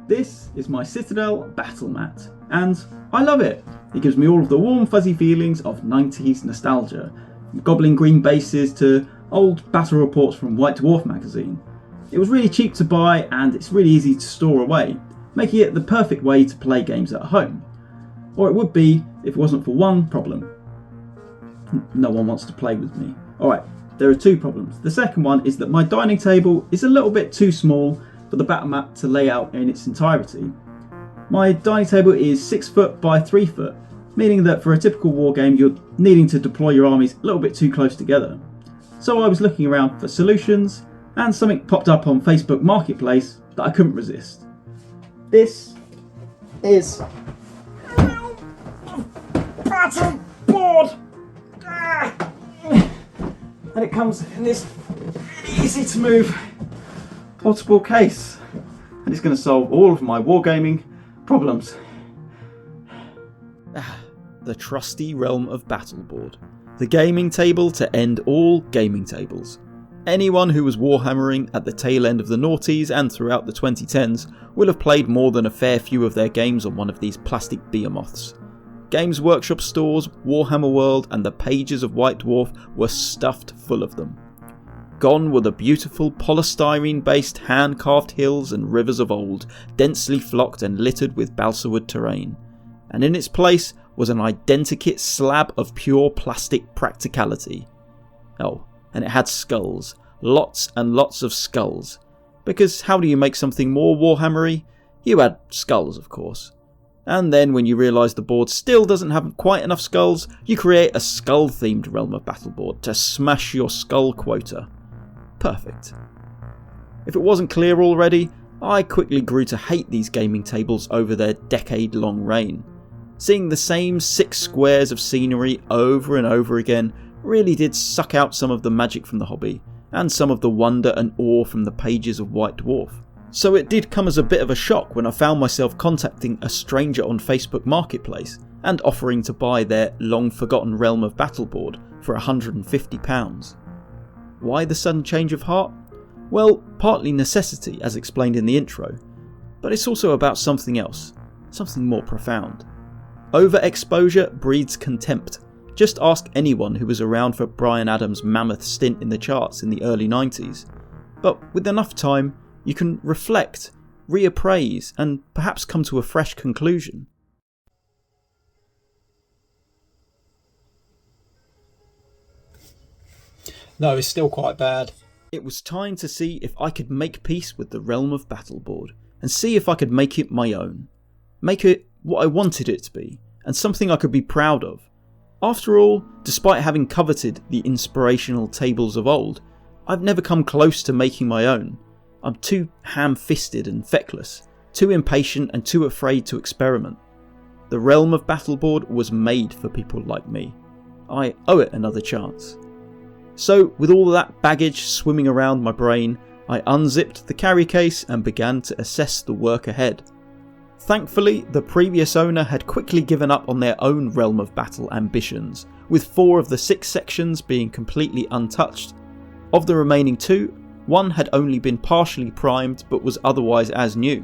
This is my Citadel battle mat, and I love it. It gives me all of the warm fuzzy feelings of 90s nostalgia, from goblin green bases to old battle reports from White Dwarf magazine. It was really cheap to buy and it's really easy to store away, making it the perfect way to play games at home. Or it would be if it wasn't for one problem. No one wants to play with me. Alright, there are two problems. The second one is that my dining table is a little bit too small for the battle mat to lay out in its entirety. My dining table is 6 foot by 3 foot, meaning that for a typical war game you're needing to deploy your armies a little bit too close together. So I was looking around for solutions, and something popped up on Facebook Marketplace that I couldn't resist. This is battle board! And it comes in this easy to move portable case, and it's going to solve all of my wargaming problems. The trusty realm of Battleboard. The gaming table to end all gaming tables. Anyone who was warhammering at the tail end of the noughties and throughout the 2010s will have played more than a fair few of their games on one of these plastic behemoths. Games Workshop stores, Warhammer World and the pages of White Dwarf were stuffed full of them. Gone were the beautiful polystyrene based hand carved hills and rivers of old, densely flocked and littered with balsa wood terrain, and in its place was an identikit slab of pure plastic practicality. Oh, and it had skulls, lots and lots of skulls, because how do you make something more Warhammery? You add skulls, of course. And then when you realise the board still doesn't have quite enough skulls, you create a skull themed realm of Battleboard to smash your skull quota. Perfect. If it wasn't clear already, I quickly grew to hate these gaming tables over their decade-long reign. Seeing the same 6 squares of scenery over and over again really did suck out some of the magic from the hobby, and some of the wonder and awe from the pages of White Dwarf. So it did come as a bit of a shock when I found myself contacting a stranger on Facebook Marketplace and offering to buy their long forgotten realm of Battleboard for £150. Why the sudden change of heart? Well, partly necessity as explained in the intro, but it's also about something else, something more profound. Overexposure breeds contempt. Just ask anyone who was around for Bryan Adams' mammoth stint in the charts in the early 90s. But with enough time, you can reflect, reappraise, and perhaps come to a fresh conclusion. No, it's still quite bad. It was time to see if I could make peace with the realm of Battleboard, and see if I could make it my own. Make it what I wanted it to be, and something I could be proud of. After all, despite having coveted the inspirational tables of old, I've never come close to making my own. I'm too ham-fisted and feckless, too impatient and too afraid to experiment. The realm of Battleboard was made for people like me. I owe it another chance. So, with all that baggage swimming around my brain, I unzipped the carry case and began to assess the work ahead. Thankfully, the previous owner had quickly given up on their own realm of battle ambitions, with 4 of the 6 sections being completely untouched. Of the remaining 2, 1 had only been partially primed but was otherwise as new.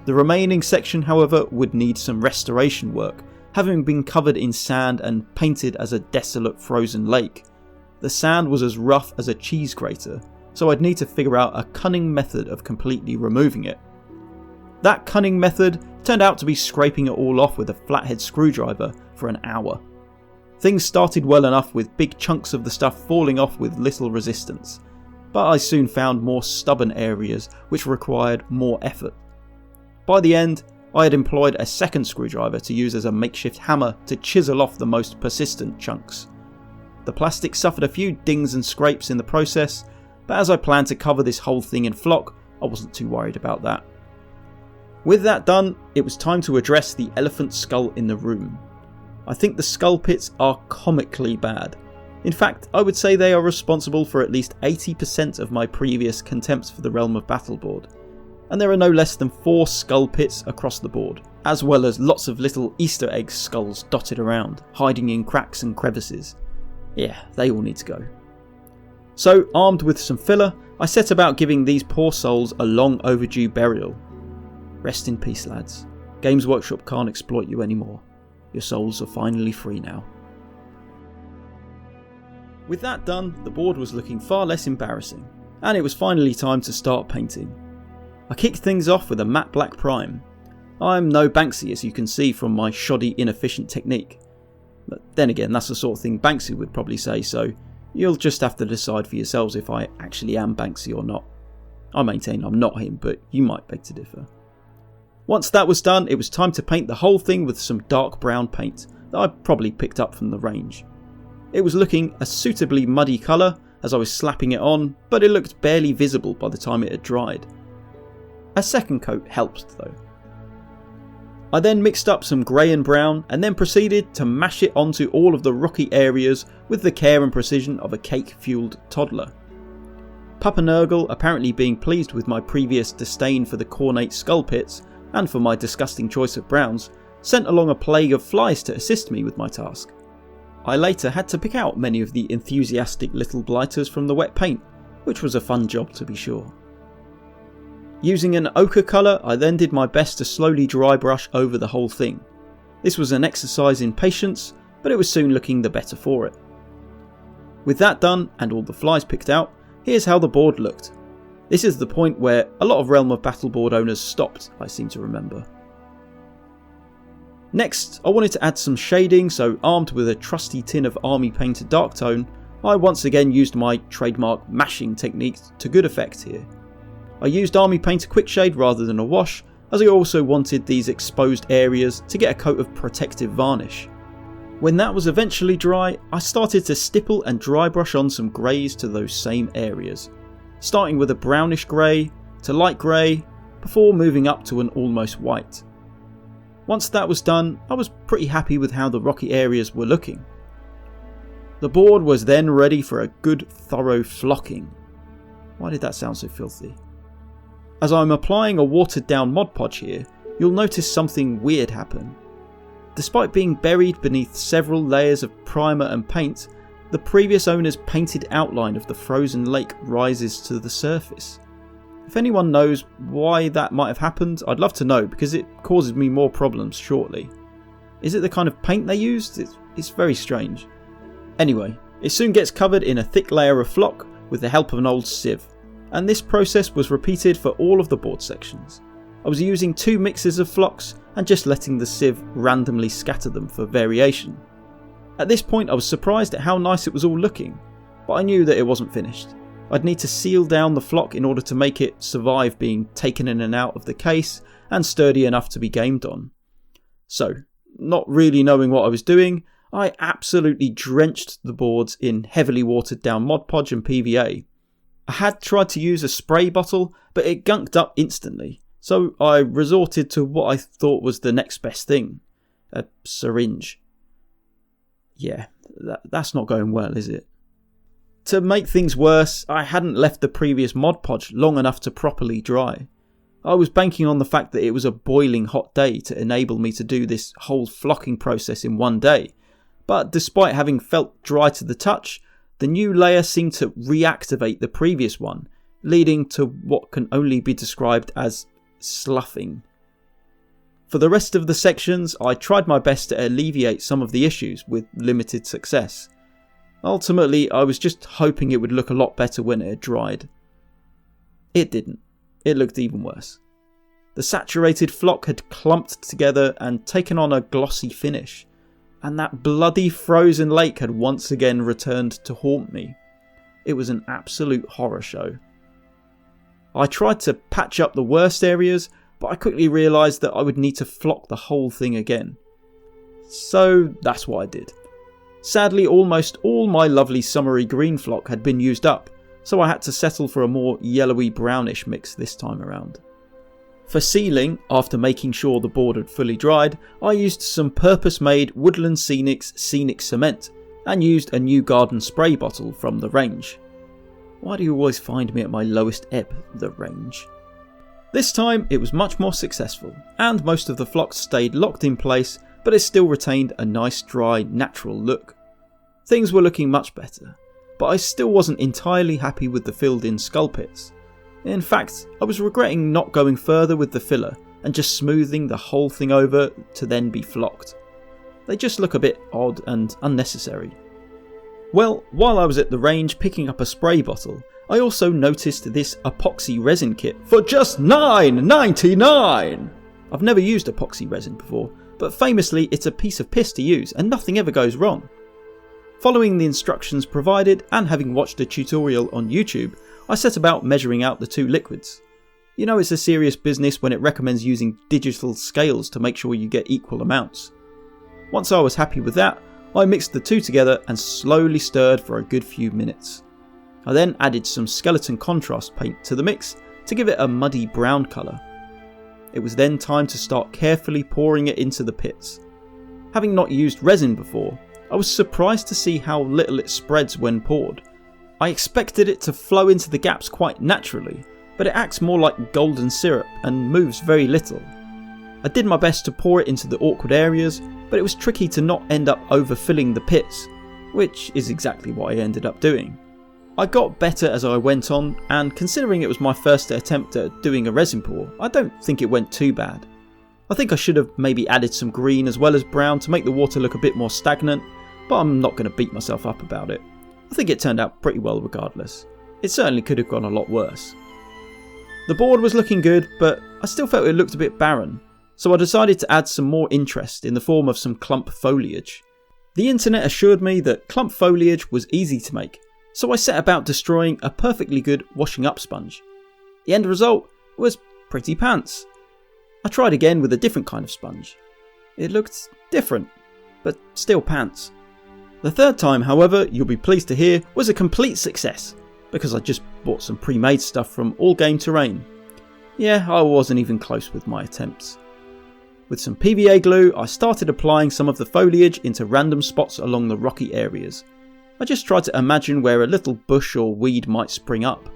The remaining section, however, would need some restoration work, having been covered in sand and painted as a desolate frozen lake. The sand was as rough as a cheese grater, so I'd need to figure out a cunning method of completely removing it. That cunning method turned out to be scraping it all off with a flathead screwdriver for an hour. Things started well enough with big chunks of the stuff falling off with little resistance, but I soon found more stubborn areas which required more effort. By the end, I had employed a second screwdriver to use as a makeshift hammer to chisel off the most persistent chunks. The plastic suffered a few dings and scrapes in the process, but as I planned to cover this whole thing in flock, I wasn't too worried about that. With that done, it was time to address the elephant skull in the room. I think the skull pits are comically bad. In fact, I would say they are responsible for at least 80% of my previous contempts for the realm of Battleboard. And there are no less than 4 skull pits across the board, as well as lots of little Easter egg skulls dotted around, hiding in cracks and crevices. Yeah, they all need to go. So, armed with some filler, I set about giving these poor souls a long overdue burial. Rest in peace, lads. Games Workshop can't exploit you anymore. Your souls are finally free now. With that done, the board was looking far less embarrassing, and it was finally time to start painting. I kicked things off with a matte black prime. I'm no Banksy, as you can see from my shoddy, inefficient technique. But then again, that's the sort of thing Banksy would probably say, so you'll just have to decide for yourselves if I actually am Banksy or not. I maintain I'm not him, but you might beg to differ. Once that was done, it was time to paint the whole thing with some dark brown paint that I probably picked up from the range. It was looking a suitably muddy colour as I was slapping it on, but it looked barely visible by the time it had dried. A second coat helped though. I then mixed up some grey and brown and then proceeded to mash it onto all of the rocky areas with the care and precision of a cake-fueled toddler. Papa Nurgle, apparently being pleased with my previous disdain for the cornate skull pits and for my disgusting choice of browns, sent along a plague of flies to assist me with my task. I later had to pick out many of the enthusiastic little blighters from the wet paint, which was a fun job to be sure. Using an ochre colour, I then did my best to slowly dry brush over the whole thing. This was an exercise in patience, but it was soon looking the better for it. With that done and all the flies picked out, here's how the board looked. This is the point where a lot of Realm of Battle board owners stopped, I seem to remember. Next, I wanted to add some shading, so armed with a trusty tin of army painted dark tone, I once again used my trademark mashing technique to good effect here. I used army paint quick shade rather than a wash, as I also wanted these exposed areas to get a coat of protective varnish. When that was eventually dry, I started to stipple and dry brush on some greys to those same areas, starting with a brownish grey to light grey, before moving up to an almost white. Once that was done, I was pretty happy with how the rocky areas were looking. The board was then ready for a good thorough flocking. Why did that sound so filthy? As I'm applying a watered down Mod Podge here, you'll notice something weird happen. Despite being buried beneath several layers of primer and paint, the previous owner's painted outline of the frozen lake rises to the surface. If anyone knows why that might have happened, I'd love to know, because it causes me more problems shortly. Is it the kind of paint they used? It's very strange. Anyway, it soon gets covered in a thick layer of flock with the help of an old sieve, and this process was repeated for all of the board sections. I was using 2 mixes of flocks and just letting the sieve randomly scatter them for variation. At this point I was surprised at how nice it was all looking, but I knew that it wasn't finished. I'd need to seal down the flock in order to make it survive being taken in and out of the case and sturdy enough to be gamed on. So, not really knowing what I was doing, I absolutely drenched the boards in heavily watered down Mod Podge and PVA. I had tried to use a spray bottle, but it gunked up instantly, so I resorted to what I thought was the next best thing, a syringe. Yeah, that's not going well, is it? To make things worse, I hadn't left the previous Mod Podge long enough to properly dry. I was banking on the fact that it was a boiling hot day to enable me to do this whole flocking process in one day, but despite having felt dry to the touch, the new layer seemed to reactivate the previous one, leading to what can only be described as sloughing. For the rest of the sections, I tried my best to alleviate some of the issues with limited success. Ultimately, I was just hoping it would look a lot better when it had dried. It didn't. It looked even worse. The saturated flock had clumped together and taken on a glossy finish, and that bloody frozen lake had once again returned to haunt me. It was an absolute horror show. I tried to patch up the worst areas, but I quickly realised that I would need to flock the whole thing again. So that's what I did. Sadly, almost all my lovely summery green flock had been used up, so I had to settle for a more yellowy brownish mix this time around. For sealing, after making sure the board had fully dried, I used some purpose-made Woodland Scenics Scenic Cement and used a new garden spray bottle from the range. Why do you always find me at my lowest ebb, the range? This time it was much more successful, and most of the flocks stayed locked in place, but it still retained a nice dry natural look. Things were looking much better, but I still wasn't entirely happy with the filled in skull pits. In fact, I was regretting not going further with the filler and just smoothing the whole thing over to then be flocked. They just look a bit odd and unnecessary. Well, while I was at the range picking up a spray bottle, I also noticed this epoxy resin kit for just $9.99! I've never used epoxy resin before, but famously it's a piece of piss to use and nothing ever goes wrong. Following the instructions provided and having watched a tutorial on YouTube, I set about measuring out the two liquids. You know it's a serious business when it recommends using digital scales to make sure you get equal amounts. Once I was happy with that, I mixed the two together and slowly stirred for a good few minutes. I then added some skeleton contrast paint to the mix to give it a muddy brown colour. It was then time to start carefully pouring it into the pits. Having not used resin before, I was surprised to see how little it spreads when poured. I expected it to flow into the gaps quite naturally, but it acts more like golden syrup and moves very little. I did my best to pour it into the awkward areas, but it was tricky to not end up overfilling the pits, which is exactly what I ended up doing. I got better as I went on, and considering it was my first attempt at doing a resin pour, I don't think it went too bad. I think I should have maybe added some green as well as brown to make the water look a bit more stagnant, but I'm not going to beat myself up about it. I think it turned out pretty well regardless. It certainly could have gone a lot worse. The board was looking good, but I still felt it looked a bit barren, so I decided to add some more interest in the form of some clump foliage. The internet assured me that clump foliage was easy to make, so I set about destroying a perfectly good washing up sponge. The end result was pretty pants. I tried again with a different kind of sponge. It looked different, but still pants. The third time, however, you'll be pleased to hear, was a complete success, because I just bought some pre-made stuff from All Game Terrain. Yeah, I wasn't even close with my attempts. With some PVA glue, I started applying some of the foliage into random spots along the rocky areas. I just tried to imagine where a little bush or weed might spring up.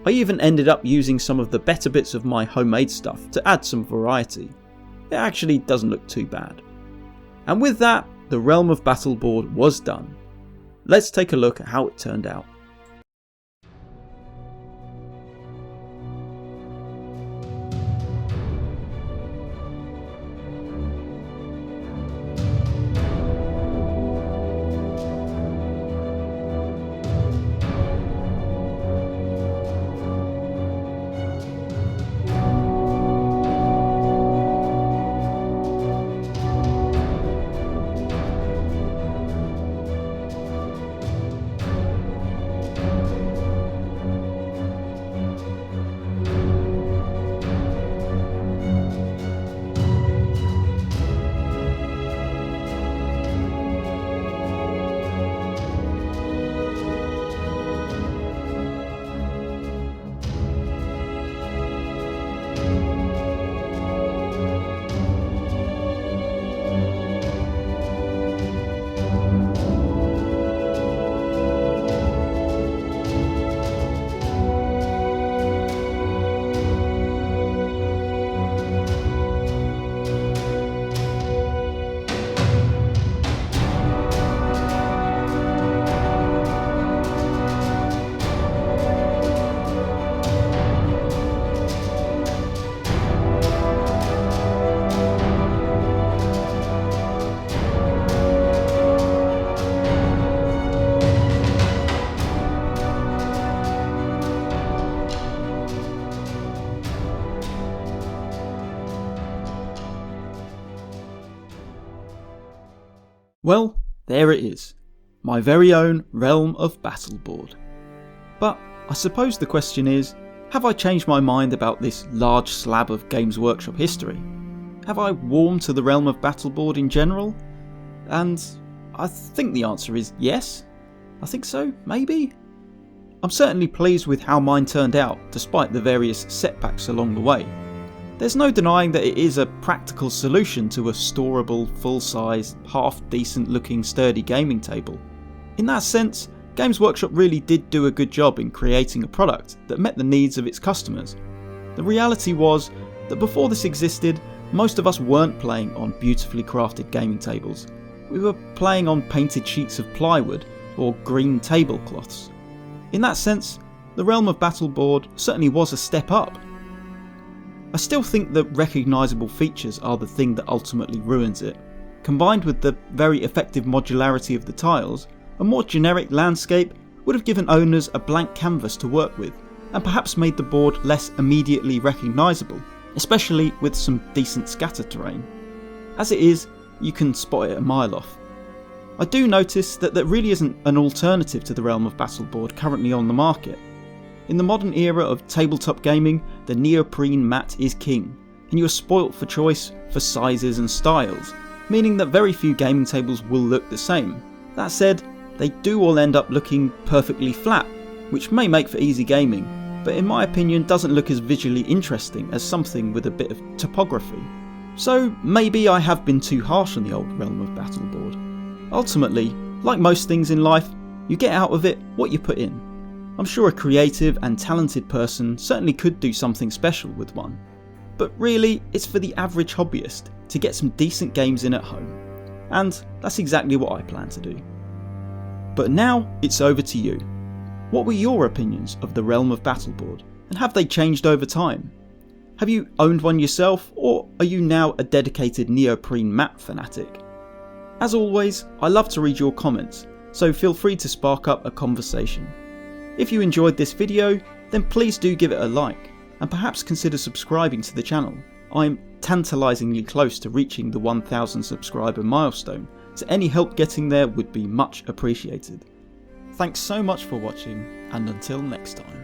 I even ended up using some of the better bits of my homemade stuff to add some variety. It actually doesn't look too bad. And with that, the Realm of Battle board was done. Let's take a look at how it turned out. Well, there it is. My very own Realm of Battle board. But I suppose the question is, have I changed my mind about this large slab of Games Workshop history? Have I warmed to the Realm of Battle board in general? And I think the answer is yes. I think so, maybe? I'm certainly pleased with how mine turned out, despite the various setbacks along the way. There's no denying that it is a practical solution to a storable, full-size, half-decent looking sturdy gaming table. In that sense, Games Workshop really did do a good job in creating a product that met the needs of its customers. The reality was that before this existed, most of us weren't playing on beautifully crafted gaming tables. We were playing on painted sheets of plywood or green tablecloths. In that sense, the Realm of Battle board certainly was a step up. I still think that recognisable features are the thing that ultimately ruins it. Combined with the very effective modularity of the tiles, a more generic landscape would have given owners a blank canvas to work with, and perhaps made the board less immediately recognisable, especially with some decent scatter terrain. As it is, you can spot it a mile off. I do notice that there really isn't an alternative to the Realm of Battle board currently on the market. In the modern era of tabletop gaming, the neoprene mat is king, and you are spoilt for choice for sizes and styles, meaning that very few gaming tables will look the same. That said, they do all end up looking perfectly flat, which may make for easy gaming, but in my opinion doesn't look as visually interesting as something with a bit of topography. So maybe I have been too harsh on the old Realm of Battle board. Ultimately, like most things in life, you get out of it what you put in. I'm sure a creative and talented person certainly could do something special with one, but really it's for the average hobbyist to get some decent games in at home, and that's exactly what I plan to do. But now it's over to you. What were your opinions of the Realm of Battle board, and have they changed over time? Have you owned one yourself, or are you now a dedicated neoprene mat fanatic? As always, I love to read your comments, so feel free to spark up a conversation. If you enjoyed this video, then please do give it a like, and perhaps consider subscribing to the channel. I'm tantalisingly close to reaching the 1000 subscriber milestone, so any help getting there would be much appreciated. Thanks so much for watching, and until next time.